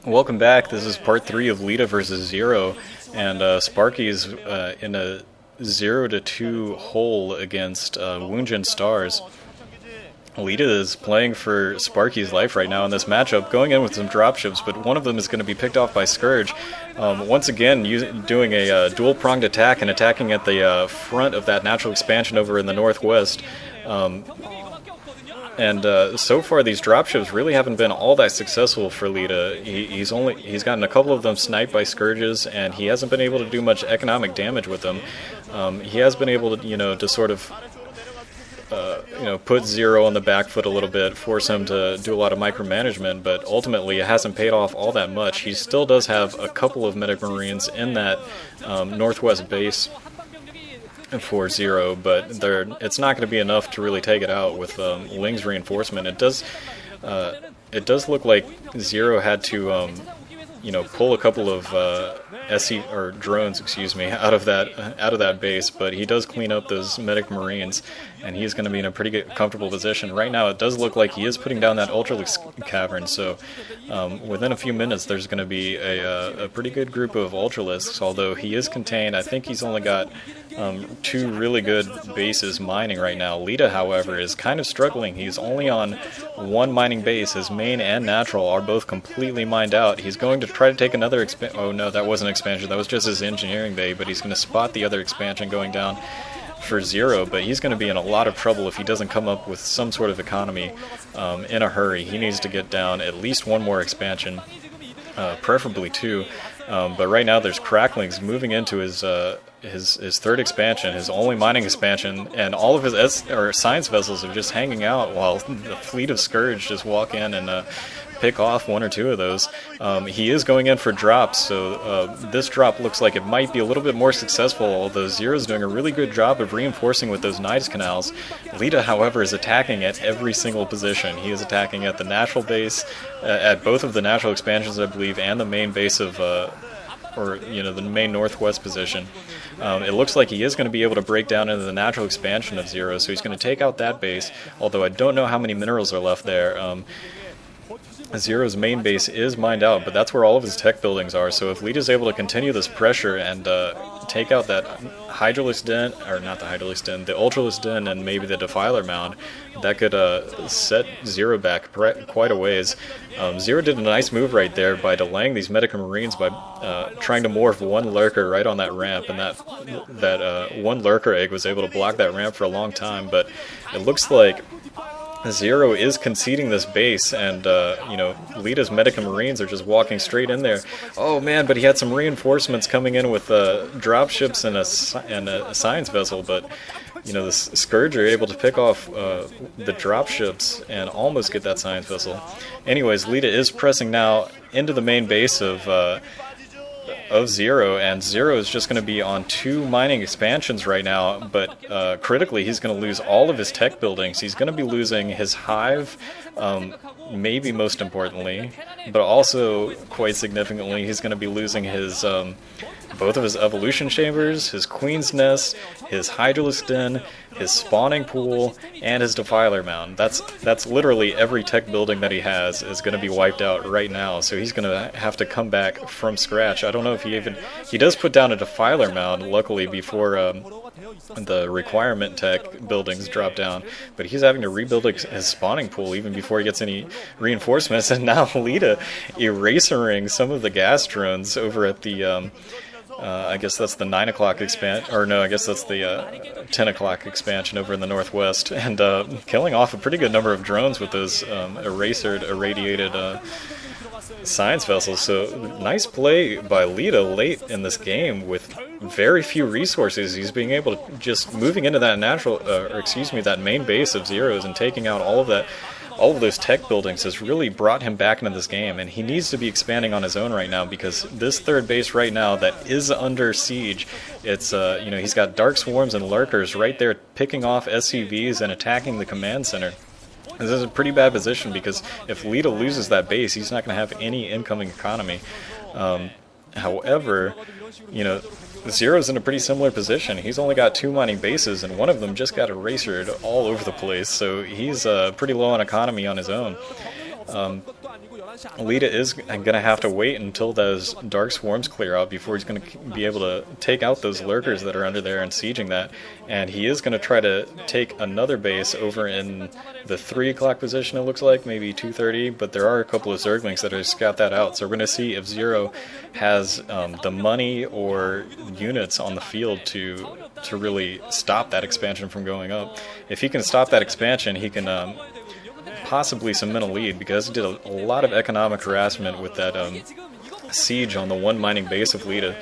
Welcome back. This is part 3 of Leta versus ZeRo, and Sparkyz in a 0-2 hole against Woongjin Stars. Leta is playing for Sparky's life right now in this matchup, going in with some dropships, but one of them is going to be picked off by Scourge. Once again, doing a dual-pronged attack and attacking at the front of that natural expansion over in the northwest. So far, these dropships really haven't been all that successful for Leta. He's gotten a couple of them sniped by Scourges, and he hasn't been able to do much economic damage with them. He has been able to, to sort of, put ZeRo on the back foot a little bit, force him to do a lot of micromanagement, but ultimately it hasn't paid off all that much. He still does have a couple of medic marines in that northwest base for ZeRo, but it's not going to be enough to really take it out with Ling's reinforcement. It does look like ZeRo had to pull a couple of drones, out of that base, but he does clean up those medic marines, and he's going to be in a pretty good, comfortable position. Right now, it does look like he is putting down that Ultralisk cavern, so within a few minutes, there's going to be a pretty good group of Ultralisks, although he is contained. I think he's only got 2 really good bases mining right now. Leta, however, is kind of struggling. He's only on 1 mining base. His main and natural are both completely mined out. He's going to try to take another expansion. Oh no, that wasn't expansion. That was just his engineering bay, but he's going to spot the other expansion going down for ZeRo, but he's going to be in a lot of trouble if he doesn't come up with some sort of economy in a hurry. He needs to get down at least 1 more expansion, preferably 2. But right now there's cracklings moving into his 3rd expansion, his only mining expansion, and all of his science vessels are just hanging out while the fleet of Scourge just walk in and pick off 1 or 2 of those. He is going in for drops, so this drop looks like it might be a little bit more successful, although ZeRo's doing a really good job of reinforcing with those Knives Canals. Leta, however, is attacking at every single position. He is attacking at the natural base, at both of the natural expansions, I believe, and the main base of the main northwest position. It looks like he is going to be able to break down into the natural expansion of ZeRo, so he's going to take out that base, although I don't know how many minerals are left there. ZeRo's main base is mined out, but that's where all of his tech buildings are, so if Leta's able to continue this pressure and take out that Hydralisk Den, or not the Hydralisk Den, the Ultralisk Den and maybe the Defiler Mound, that could set ZeRo back quite a ways. ZeRo did a nice move right there by delaying these Medica Marines by trying to morph 1 Lurker right on that ramp, and that 1 Lurker egg was able to block that ramp for a long time, but it looks like ZeRo is conceding this base, and Leta's Medica Marines are just walking straight in there. Oh man, but he had some reinforcements coming in with dropships and a science vessel, but the Scourge are able to pick off the dropships and almost get that science vessel. Anyways, Leta is pressing now into the main base of ZeRo, and ZeRo is just going to be on 2 mining expansions right now, but critically he's going to lose all of his tech buildings. He's going to be losing his hive, maybe most importantly, but also quite significantly he's going to be losing his both of his evolution chambers, his queen's nest, his Hydralisk Den, his spawning pool, and his Defiler Mound. That's literally every tech building that he has is going to be wiped out right now, so he's going to have to come back from scratch. I don't know if he does put down a Defiler Mound, luckily, before the requirement tech buildings drop down, but he's having to rebuild his spawning pool even before he gets any reinforcements, and now Leta erasering some of the gas drones over at the I guess that's the 9 o'clock expansion, or no, I guess that's the 10 o'clock expansion over in the northwest, and killing off a pretty good number of drones with those irradiated science vessels. So nice play by Leta late in this game with very few resources. He's being able to just moving into that that main base of ZeRo's and taking out all of those tech buildings has really brought him back into this game, and he needs to be expanding on his own right now, because this 3rd base right now that is under siege, it's he's got Dark Swarms and Lurkers right there picking off SCVs and attacking the command center. This is a pretty bad position, because if Leta loses that base, he's not going to have any incoming economy. However, ZeRo's in a pretty similar position. He's only got 2 mining bases, and one of them just got erasered all over the place, so he's pretty low on economy on his own. Leta is going to have to wait until those Dark Swarms clear out before he's going to be able to take out those lurkers that are under there and sieging that. And he is going to try to take another base over in the 3 o'clock position, it looks like, maybe 2:30, but there are a couple of Zerglings that have scout that out. So we're going to see if ZeRo has the money or units on the field to really stop that expansion from going up. If he can stop that expansion, he can possibly cement a lead, because he did a lot of economic harassment with that siege on the one mining base of Leta.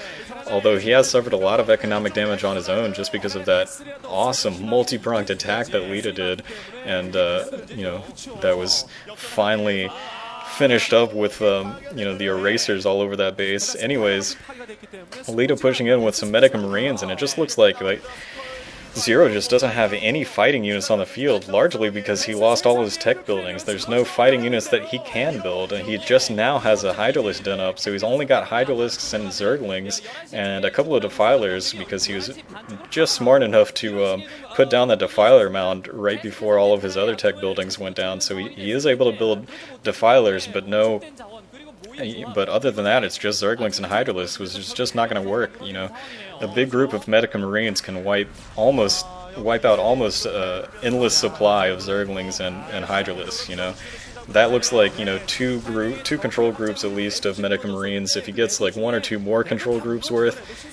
Although he has suffered a lot of economic damage on his own just because of that awesome multi-pronged attack that Leta did, and you know, that was finally finished up with you know, the erasers all over that base. Anyways, Leta pushing in with some medic and marines, and it just looks like ZeRo just doesn't have any fighting units on the field, largely because he lost all his tech buildings. There's no fighting units that he can build, and he just now has a Hydralisk den up, so he's only got Hydralisks and Zerglings and a couple of Defilers, because he was just smart enough to put down that Defiler mound right before all of his other tech buildings went down, so he is able to build Defilers, but other than that, it's just Zerglings and Hydralisks, which is just not going to work. You know, a big group of Medica Marines can wipe out almost endless supply of Zerglings and Hydralisks. You know, that looks like, you know, two control groups at least of Medica Marines. If he gets like 1 or 2 more control groups worth,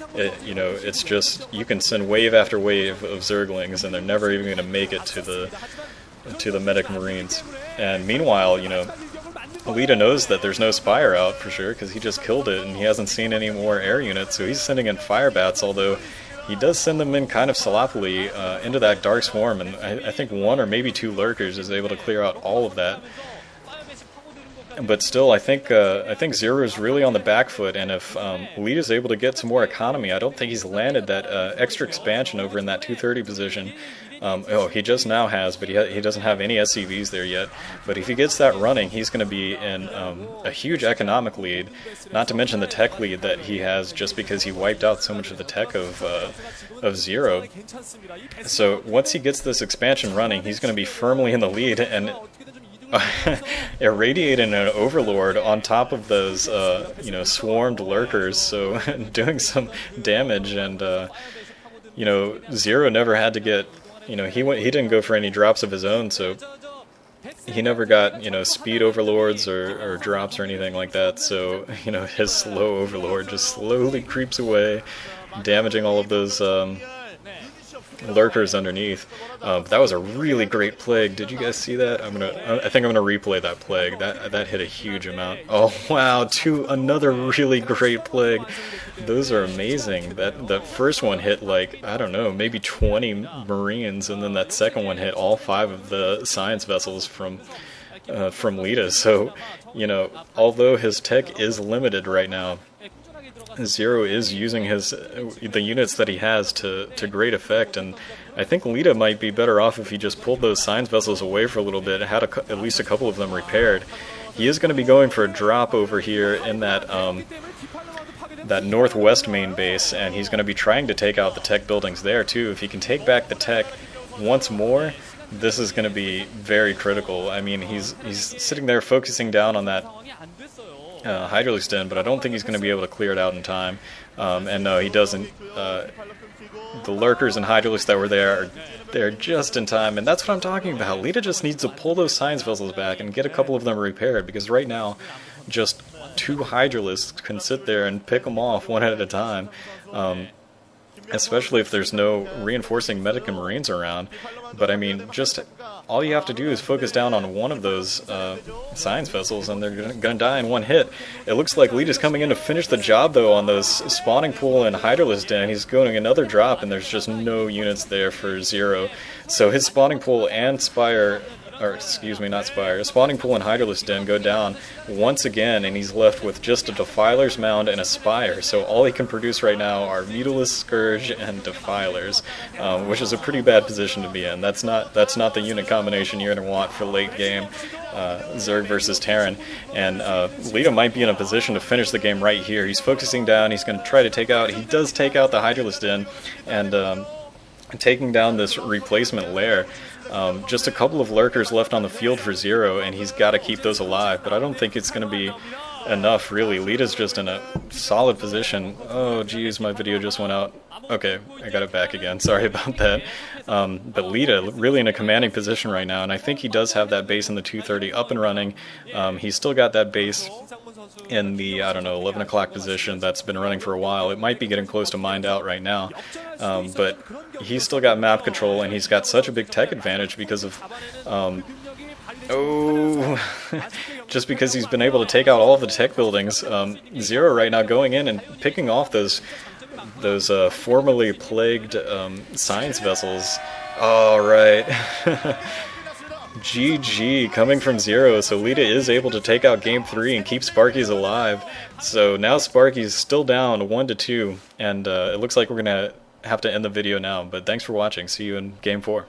you know, it's just, you can send wave after wave of Zerglings, and they're never even going to make it to the Medica Marines. And meanwhile, you know, Leta knows that there's no Spire out for sure, because he just killed it and he hasn't seen any more air units, so he's sending in fire bats, although he does send them in kind of sloppily into that Dark Swarm, and I think 1 or maybe 2 lurkers is able to clear out all of that. But still, I think ZeRo is really on the back foot, and if Leta's able to get some more economy, I don't think he's landed that extra expansion over in that 230 position. Oh, he just now has, but he doesn't have any SCVs there yet. But if he gets that running, he's going to be in a huge economic lead, not to mention the tech lead that he has just because he wiped out so much of the tech of ZeRo. So once he gets this expansion running, he's going to be firmly in the lead, and irradiating an Overlord on top of those you know, swarmed lurkers, so doing some damage. And you know, ZeRo never had to get, you know, he didn't go for any drops of his own, so he never got, you know, speed overlords or drops or anything like that. So, you know, his slow overlord just slowly creeps away, damaging all of those lurkers underneath. That was a really great plague. Did you guys see that? I think I'm gonna replay that plague. That hit a huge amount. Oh wow, another really great plague. Those are amazing. That first one hit, like, I don't know, maybe 20 Marines, and then that second one hit all 5 of the science vessels from Leta. So, you know, although his tech is limited right now, ZeRo is using the units that he has to great effect, and I think Leta might be better off if he just pulled those science vessels away for a little bit and had at least a couple of them repaired. He is going to be going for a drop over here in that northwest main base, and he's going to be trying to take out the tech buildings there too. If he can take back the tech once more, this is going to be very critical. I mean, he's sitting there focusing down on that Hydralisk den, but I don't think he's going to be able to clear it out in time. And no, he doesn't. The lurkers and Hydralisks that were there are there just in time, and that's what I'm talking about. Leta just needs to pull those science vessels back and get a couple of them repaired, because right now just 2 Hydralisks can sit there and pick them off one at a time, especially if there's no reinforcing medic and marines around. But I mean, just all you have to do is focus down on one of those science vessels, and they're going to die in one hit. It looks like Leta's coming in to finish the job, though, on those spawning pool and Hydralisk den. He's going another drop, and there's just no units there for ZeRo. So his spawning pool and Spire, or excuse me, not Spire, Spawning Pool and Hydralisk Den go down once again, and he's left with just a Defiler's Mound and a Spire. So all he can produce right now are Mutalisk, Scourge, and Defilers, which is a pretty bad position to be in. That's not the unit combination you're going to want for late game Zerg versus Terran. And Leta might be in a position to finish the game right here. He's focusing down, he's going to try to take out, he does take out the Hydralisk Den, and taking down this replacement lair. Just a couple of lurkers left on the field for ZeRo, and he's got to keep those alive, but I don't think it's going to be enough, really. Leta's just in a solid position. Oh, geez, my video just went out. Okay, I got it back again. Sorry about that. But Leta really in a commanding position right now, and I think he does have that base in the 230 up and running. He's still got that base in the, I don't know, 11 o'clock position that's been running for a while. It might be getting close to mined out right now, but he's still got map control, and he's got such a big tech advantage because of just because he's been able to take out all of the tech buildings. ZeRo right now going in and picking off those formerly plagued science vessels. All right. GG coming from ZeRo. So Leta is able to take out Gm3 and keep Sparkyz alive. So now Sparkyz still down 1-2, and it looks like we're gonna have to end the video now. But thanks for watching. See you in Game 4.